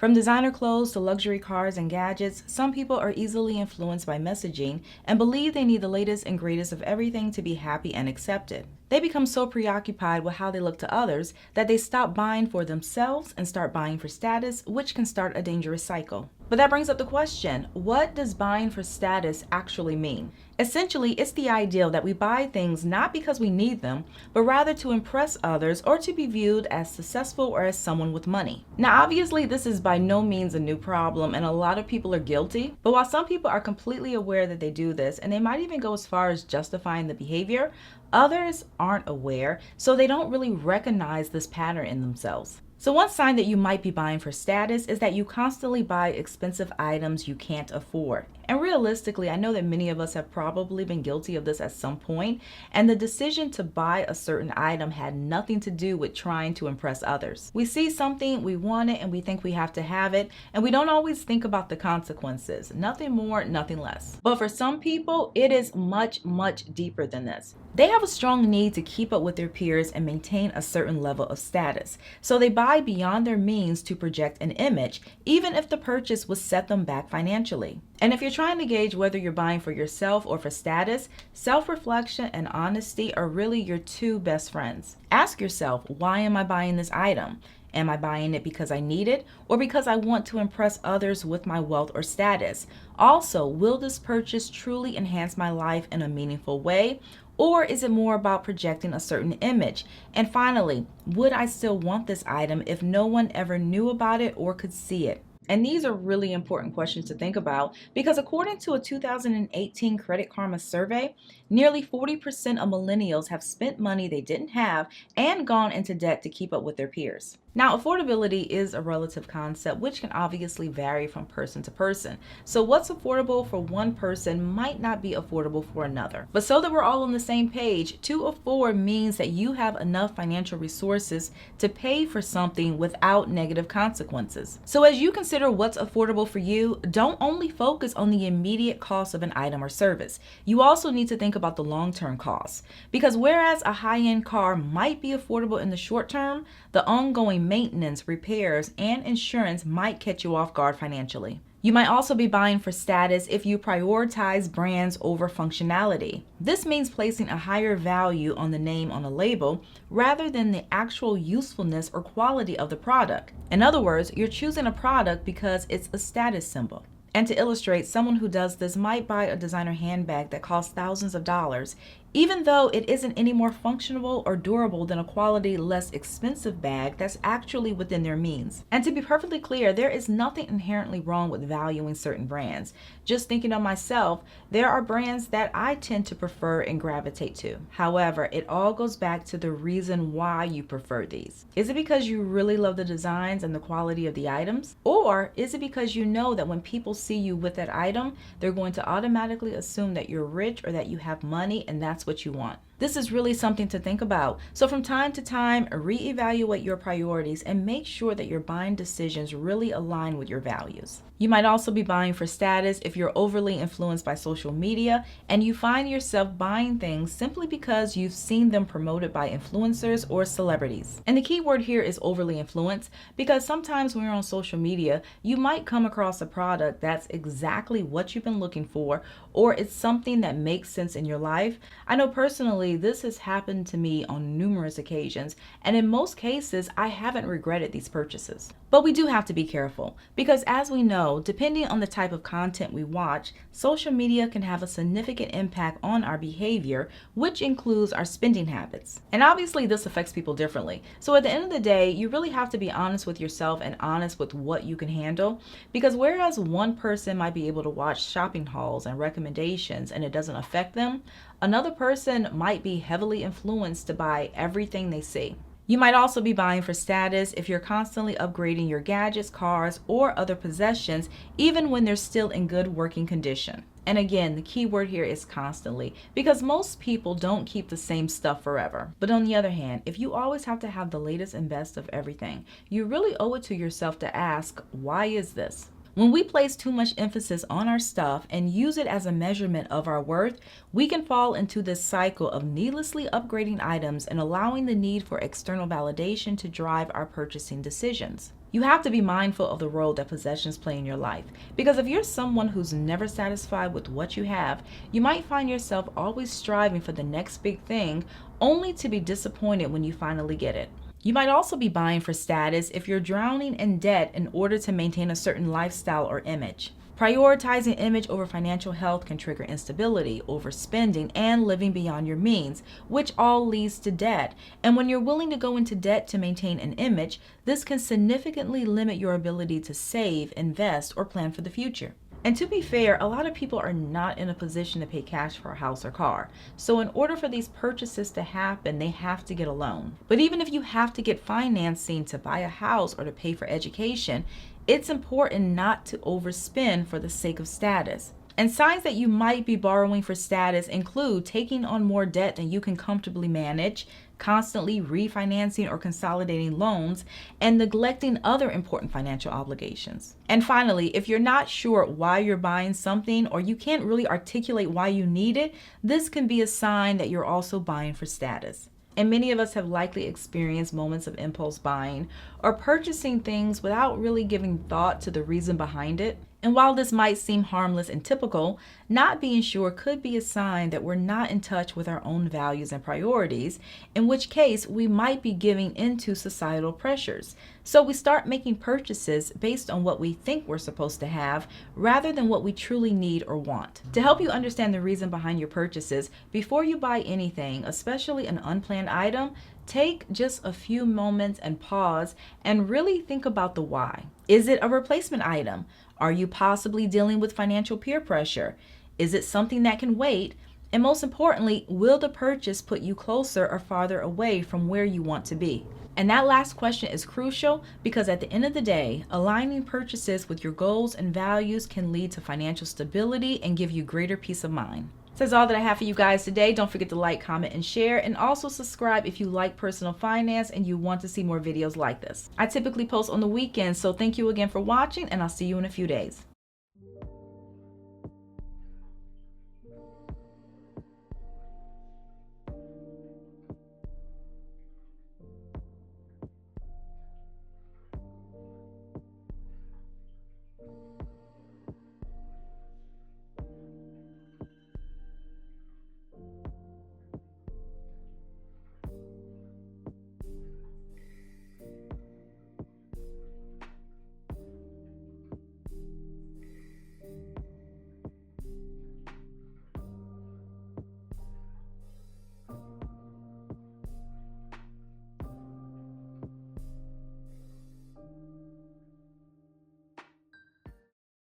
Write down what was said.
From designer clothes to luxury cars and gadgets, some people are easily influenced by messaging and believe they need the latest and greatest of everything to be happy and accepted. They become so preoccupied with how they look to others that they stop buying for themselves and start buying for status, which can start a dangerous cycle. But that brings up the question, what does buying for status actually mean? Essentially, it's the ideal that we buy things not because we need them, but rather to impress others or to be viewed as successful or as someone with money. Now, obviously, this is by no means a new problem, and a lot of people are guilty. But while some people are completely aware that they do this, and they might even go as far as justifying the behavior, others aren't aware, so they don't really recognize this pattern in themselves. So one sign that you might be buying for status is that you constantly buy expensive items you can't afford. And realistically, I know that many of us have probably been guilty of this at some point, and the decision to buy a certain item had nothing to do with trying to impress others. We see something, we want it, and we think we have to have it, and we don't always think about the consequences. Nothing more, nothing less. But for some people, it is much, much deeper than this. They have a strong need to keep up with their peers and maintain a certain level of status. So they buy beyond their means to project an image, even if the purchase would set them back financially. And if you're trying to gauge whether you're buying for yourself or for status, self-reflection and honesty are really your two best friends. Ask yourself, why am I buying this item? Am I buying it because I need it or because I want to impress others with my wealth or status? Also, will this purchase truly enhance my life in a meaningful way? Or is it more about projecting a certain image? And finally, would I still want this item if no one ever knew about it or could see it? And these are really important questions to think about because according to a 2018 Credit Karma survey, nearly 40% of millennials have spent money they didn't have and gone into debt to keep up with their peers. Now, affordability is a relative concept which can obviously vary from person to person. So what's affordable for one person might not be affordable for another. But so that we're all on the same page, to afford means that you have enough financial resources to pay for something without negative consequences. So as you consider what's affordable for you, don't only focus on the immediate cost of an item or service. You also need to think about the long-term costs. Because whereas a high-end car might be affordable in the short term, the ongoing maintenance, repairs, and insurance might catch you off guard financially. You might also be buying for status if you prioritize brands over functionality. This means placing a higher value on the name on a label rather than the actual usefulness or quality of the product. In other words, you're choosing a product because it's a status symbol. And to illustrate, someone who does this might buy a designer handbag that costs thousands of dollars, even though it isn't any more functional or durable than a quality, less expensive bag that's actually within their means. And to be perfectly clear, there is nothing inherently wrong with valuing certain brands. Just thinking of myself, there are brands that I tend to prefer and gravitate to. However, it all goes back to the reason why you prefer these. Is it because you really love the designs and the quality of the items? Or is it because you know that when people see you with that item, they're going to automatically assume that you're rich or that you have money and that's what you want? This is really something to think about. So from time to time, reevaluate your priorities and make sure that your buying decisions really align with your values. You might also be buying for status if you're overly influenced by social media and you find yourself buying things simply because you've seen them promoted by influencers or celebrities. And the key word here is overly influenced because sometimes when you're on social media, you might come across a product that's exactly what you've been looking for, or it's something that makes sense in your life. I know personally this has happened to me on numerous occasions, and in most cases I haven't regretted these purchases. But we do have to be careful because, as we know, depending on the type of content we watch, social media can have a significant impact on our behavior, which includes our spending habits. And obviously this affects people differently. So at the end of the day, you really have to be honest with yourself and honest with what you can handle, because whereas one person might be able to watch shopping hauls and recommendations and it doesn't affect them, another person might be heavily influenced to buy everything they see. You might also be buying for status if you're constantly upgrading your gadgets, cars, or other possessions, even when they're still in good working condition. And again, the key word here is constantly, because most people don't keep the same stuff forever. But on the other hand, if you always have to have the latest and best of everything, you really owe it to yourself to ask, why is this? When we place too much emphasis on our stuff and use it as a measurement of our worth, we can fall into this cycle of needlessly upgrading items and allowing the need for external validation to drive our purchasing decisions. You have to be mindful of the role that possessions play in your life. Because if you're someone who's never satisfied with what you have, you might find yourself always striving for the next big thing, only to be disappointed when you finally get it. You might also be buying for status if you're drowning in debt in order to maintain a certain lifestyle or image. Prioritizing image over financial health can trigger instability, overspending, and living beyond your means, which all leads to debt. And when you're willing to go into debt to maintain an image, this can significantly limit your ability to save, invest, or plan for the future. And to be fair, a lot of people are not in a position to pay cash for a house or car. So in order for these purchases to happen, they have to get a loan. But even if you have to get financing to buy a house or to pay for education, it's important not to overspend for the sake of status. And signs that you might be borrowing for status include taking on more debt than you can comfortably manage, constantly refinancing or consolidating loans, and neglecting other important financial obligations. And finally, if you're not sure why you're buying something or you can't really articulate why you need it, this can be a sign that you're also buying for status. And many of us have likely experienced moments of impulse buying or purchasing things without really giving thought to the reason behind it. And while this might seem harmless and typical, not being sure could be a sign that we're not in touch with our own values and priorities, in which case we might be giving into societal pressures. So we start making purchases based on what we think we're supposed to have rather than what we truly need or want. To help you understand the reason behind your purchases, before you buy anything, especially an unplanned item, take just a few moments and pause and really think about the why. Is it a replacement item? Are you possibly dealing with financial peer pressure? Is it something that can wait? And most importantly, will the purchase put you closer or farther away from where you want to be? And that last question is crucial because at the end of the day, aligning purchases with your goals and values can lead to financial stability and give you greater peace of mind. So that's all that I have for you guys today. Don't forget to like, comment, and share, and also subscribe if you like personal finance and you want to see more videos like this. I typically post on the weekends, so thank you again for watching, and I'll see you in a few days.